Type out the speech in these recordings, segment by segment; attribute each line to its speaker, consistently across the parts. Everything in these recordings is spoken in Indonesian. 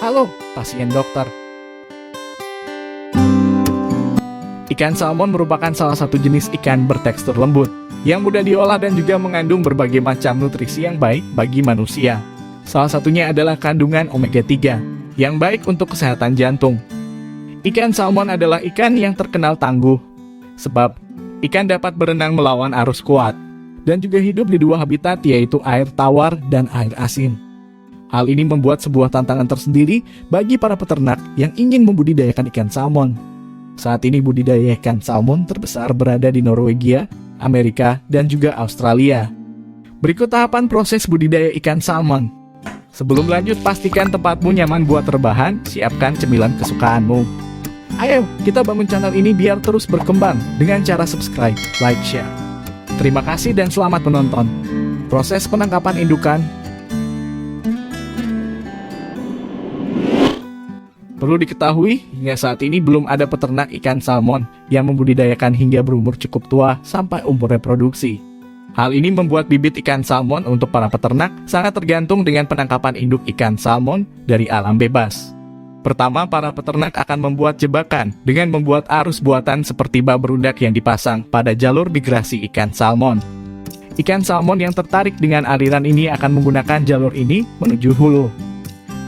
Speaker 1: Halo, pasien dokter. Ikan salmon merupakan salah satu jenis ikan bertekstur lembut, yang mudah diolah dan juga mengandung berbagai macam nutrisi yang baik bagi manusia. Salah satunya adalah kandungan omega 3, yang baik untuk kesehatan jantung. Ikan salmon adalah ikan yang terkenal tangguh, sebab ikan dapat berenang melawan arus kuat, dan juga hidup di dua habitat yaitu air tawar dan air asin. Hal ini membuat sebuah tantangan tersendiri bagi para peternak yang ingin membudidayakan ikan salmon. Saat ini budidaya ikan salmon terbesar berada di Norwegia, Amerika, dan juga Australia. Berikut tahapan proses budidaya ikan salmon. Sebelum lanjut, pastikan tempatmu nyaman buat rebahan, siapkan cemilan kesukaanmu. Ayo, kita bangun channel ini biar terus berkembang dengan cara subscribe, like, share. Terima kasih dan selamat menonton. Proses penangkapan indukan. Perlu diketahui, hingga saat ini belum ada peternak ikan salmon yang membudidayakan hingga berumur cukup tua sampai umur reproduksi. Hal ini membuat bibit ikan salmon untuk para peternak sangat tergantung dengan penangkapan induk ikan salmon dari alam bebas. Pertama, para peternak akan membuat jebakan dengan membuat arus buatan seperti bak berudak yang dipasang pada jalur migrasi ikan salmon. Ikan salmon yang tertarik dengan aliran ini akan menggunakan jalur ini menuju hulu.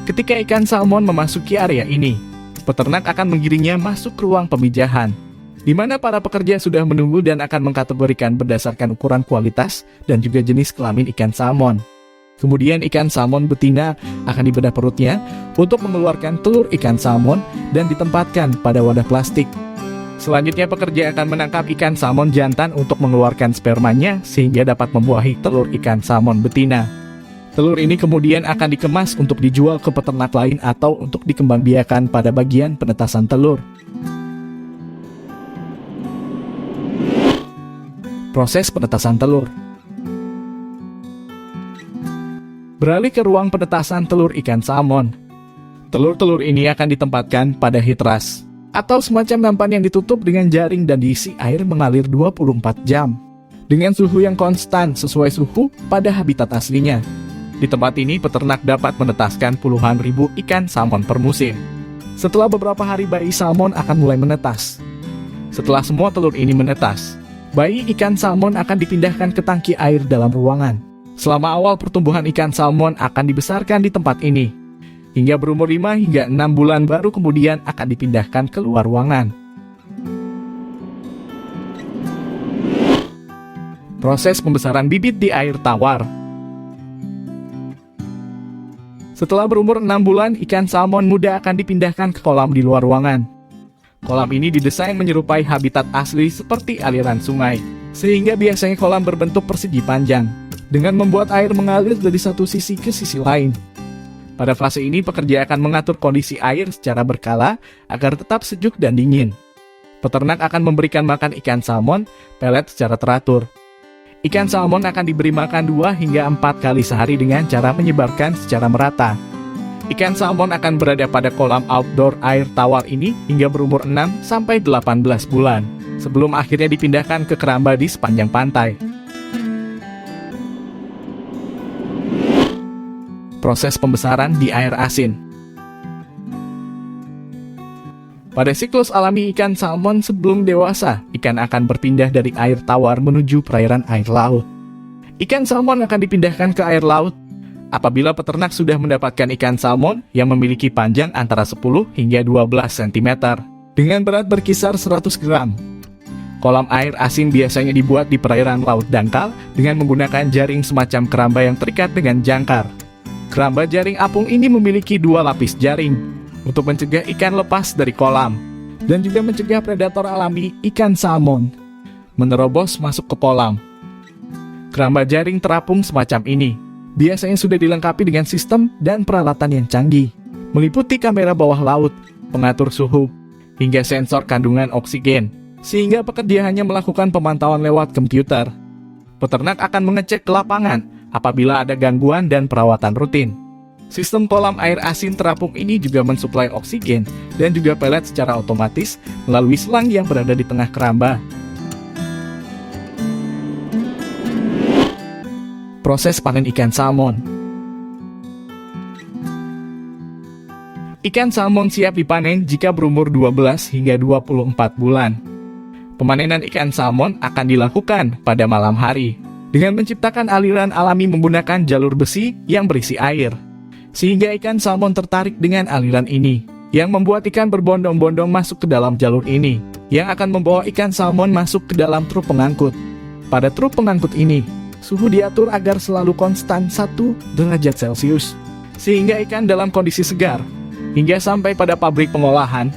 Speaker 1: Ketika ikan salmon memasuki area ini, peternak akan menggiringnya masuk ke ruang pemijahan, di mana para pekerja sudah menunggu dan akan mengkategorikan berdasarkan ukuran kualitas dan juga jenis kelamin ikan salmon. Kemudian ikan salmon betina akan dibedah perutnya untuk mengeluarkan telur ikan salmon dan ditempatkan pada wadah plastik. Selanjutnya pekerja akan menangkap ikan salmon jantan untuk mengeluarkan spermanya sehingga dapat membuahi telur ikan salmon betina. Telur ini kemudian akan dikemas untuk dijual ke peternak lain atau untuk dikembangbiakan pada bagian penetasan telur. Proses penetasan telur. Beralih ke ruang penetasan telur ikan salmon. Telur-telur ini akan ditempatkan pada hitras, atau semacam nampan yang ditutup dengan jaring dan diisi air mengalir 24 jam, dengan suhu yang konstan sesuai suhu pada habitat aslinya. Di tempat ini, peternak dapat menetaskan puluhan ribu ikan salmon per musim. Setelah beberapa hari, bayi salmon akan mulai menetas. Setelah semua telur ini menetas, bayi ikan salmon akan dipindahkan ke tangki air dalam ruangan. Selama awal pertumbuhan ikan salmon akan dibesarkan di tempat ini, hingga berumur 5 hingga 6 bulan baru kemudian akan dipindahkan keluar ruangan. Proses pembesaran bibit di air tawar. Setelah berumur 6 bulan, ikan salmon muda akan dipindahkan ke kolam di luar ruangan. Kolam ini didesain menyerupai habitat asli seperti aliran sungai, sehingga biasanya kolam berbentuk persegi panjang, dengan membuat air mengalir dari satu sisi ke sisi lain. Pada fase ini, pekerja akan mengatur kondisi air secara berkala agar tetap sejuk dan dingin. Peternak akan memberikan makan ikan salmon pelet secara teratur. Ikan salmon akan diberi makan 2 hingga 4 kali sehari dengan cara menyebarkan secara merata. Ikan salmon akan berada pada kolam outdoor air tawar ini hingga berumur 6 sampai 18 bulan, sebelum akhirnya dipindahkan ke keramba di sepanjang pantai. Proses pembesaran di air asin. Pada siklus alami ikan salmon sebelum dewasa, ikan akan berpindah dari air tawar menuju perairan air laut. Ikan salmon akan dipindahkan ke air laut apabila peternak sudah mendapatkan ikan salmon yang memiliki panjang antara 10 hingga 12 cm, dengan berat berkisar 100 gram. Kolam air asin biasanya dibuat di perairan laut dangkal dengan menggunakan jaring semacam keramba yang terikat dengan jangkar. Keramba jaring apung ini memiliki 2 lapis jaring untuk mencegah ikan lepas dari kolam, dan juga mencegah predator alami ikan salmon menerobos masuk ke kolam. Keramba jaring terapung semacam ini biasanya sudah dilengkapi dengan sistem dan peralatan yang canggih, meliputi kamera bawah laut, pengatur suhu, hingga sensor kandungan oksigen, sehingga pekerja hanya melakukan pemantauan lewat komputer. Peternak akan mengecek ke lapangan apabila ada gangguan dan perawatan rutin. Sistem kolam air asin terapung ini juga mensuplai oksigen dan juga pelet secara otomatis melalui selang yang berada di tengah keramba. Proses panen ikan salmon. Ikan salmon siap dipanen jika berumur 12 hingga 24 bulan. Pemanenan ikan salmon akan dilakukan pada malam hari dengan menciptakan aliran alami menggunakan jalur besi yang berisi air, sehingga ikan salmon tertarik dengan aliran ini, yang membuat ikan berbondong-bondong masuk ke dalam jalur ini, yang akan membawa ikan salmon masuk ke dalam truk pengangkut. Pada truk pengangkut ini, suhu diatur agar selalu konstan 1 derajat Celcius, sehingga ikan dalam kondisi segar, hingga sampai pada pabrik pengolahan.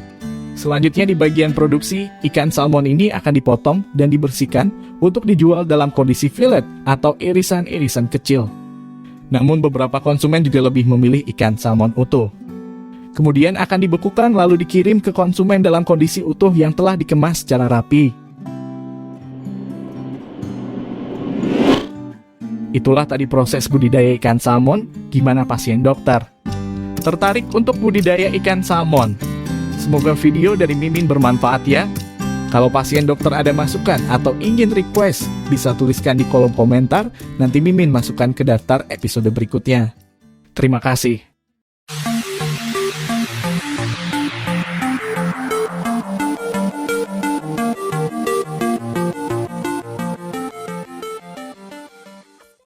Speaker 1: Selanjutnya di bagian produksi, ikan salmon ini akan dipotong dan dibersihkan untuk dijual dalam kondisi fillet atau irisan-irisan kecil. Namun beberapa konsumen juga lebih memilih ikan salmon utuh. Kemudian akan dibekukan lalu dikirim ke konsumen dalam kondisi utuh yang telah dikemas secara rapi. Itulah tadi proses budidaya ikan salmon. Gimana pasien dokter? Tertarik untuk budidaya ikan salmon? Semoga video dari Mimin bermanfaat ya. Kalau pasien dokter ada masukan atau ingin request, bisa tuliskan di kolom komentar, nanti Mimin masukkan ke daftar episode berikutnya. Terima kasih.